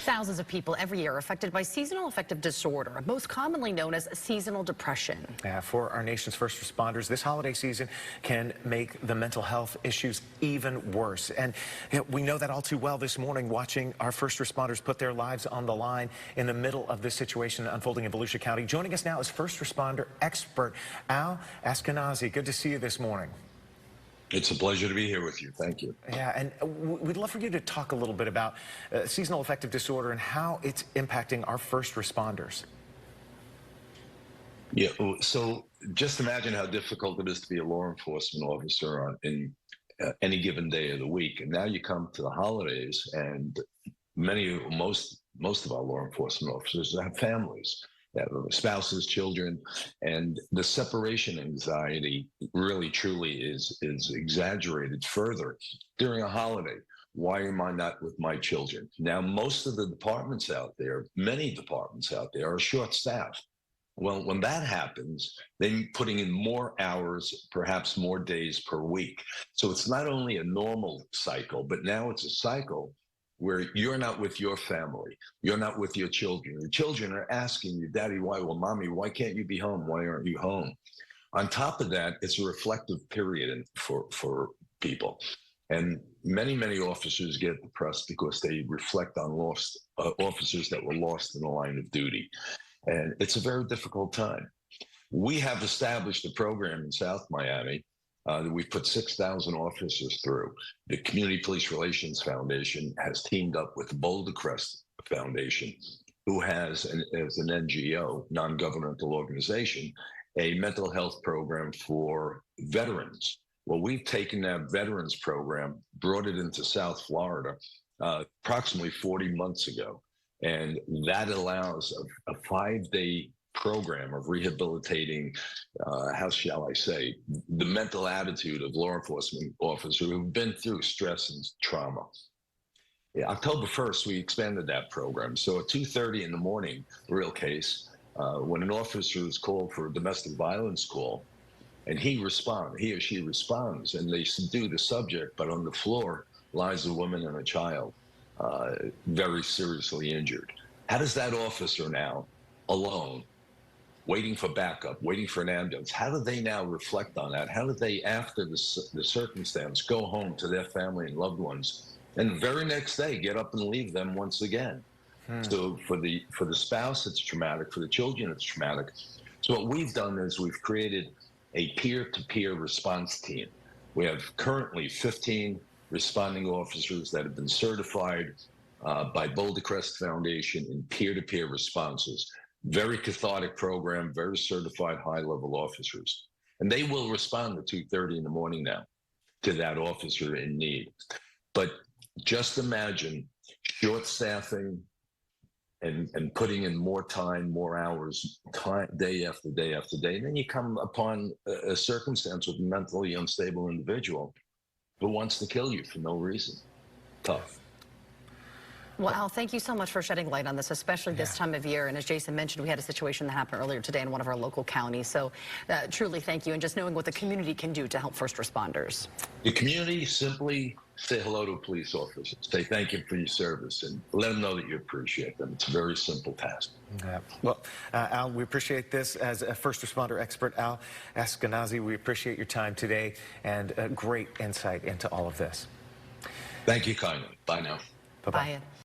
Thousands of people every year are affected by seasonal affective disorder, most commonly known as seasonal depression. Yeah, for our nation's first responders, this holiday season can make the mental health issues even worse. And we know that all too well this morning, watching our first responders put their lives on the line in the middle of this situation unfolding in Volusia County. Joining us now is first responder expert Al Ashkenazi. Good to see you this morning. It's a pleasure to be here with you. Thank you. Yeah, and we'd love for you to talk a little bit about seasonal affective disorder and how it's impacting our first responders. Yeah, so just imagine how difficult it is to be a law enforcement officer in any given day of the week. And now you come to the holidays, and most of our law enforcement officers have families. They have spouses, children, and the separation anxiety really truly is exaggerated further during a holiday. Why am I not with my children? Now, most of the departments out there, many departments out there, are short-staffed. Well, when that happens, then putting in more hours, perhaps more days per week. So it's not only a normal cycle, but now it's a cycle where you're not with your family, you're not with your children. Your children are asking you, Daddy, why? Well, Mommy, why can't you be home? Why aren't you home? On top of that, it's a reflective period for people. And many officers get depressed because they reflect on lost officers that were lost in the line of duty. And it's a very difficult time. We have established a program in South Miami that we've put 6,000 officers through. The Community Police Relations Foundation has teamed up with the Boulder Crest Foundation, who has, as an NGO, non-governmental organization, a mental health program for veterans. Well, we've taken that veterans program, brought it into South Florida approximately 40 months ago. And that allows a 5-day program of rehabilitating, how shall I say, the mental attitude of law enforcement officers who've been through stress and trauma. Yeah, October 1st, we expanded that program. So at 2:30 in the morning, real case, when an officer is called for a domestic violence call, and he or she responds, and they subdue the subject, but on the floor lies a woman and a child, very seriously injured. How does that officer now, alone, waiting for backup, waiting for an ambulance, how do they now reflect on that? How do they, after the circumstance, go home to their family and loved ones, and the very next day get up and leave them once again? So for the spouse, it's traumatic. For the children, it's traumatic. So what we've done is we've created a peer-to-peer response team. We have currently 15 responding officers that have been certified by Boulder Crest Foundation in peer-to-peer responses. Very cathartic program, very certified high-level officers. And they will respond at 2:30 in the morning now to that officer in need. But just imagine short staffing and putting in more time, more hours, day after day after day. And then you come upon a circumstance with a mentally unstable individual who wants to kill you for no reason. Tough. Well, Al, thank you so much for shedding light on this, especially this time of year. And as Jason mentioned, we had a situation that happened earlier today in one of our local counties. So truly thank you. And just knowing what the community can do to help first responders. The community, simply say hello to a police officer. Say thank you for your service and let them know that you appreciate them. It's a very simple task. Yeah. Well, Al, we appreciate this. As a first responder expert, Al Ashkenazi, we appreciate your time today and great insight into all of this. Thank you kindly. Bye now. Bye-bye. Bye.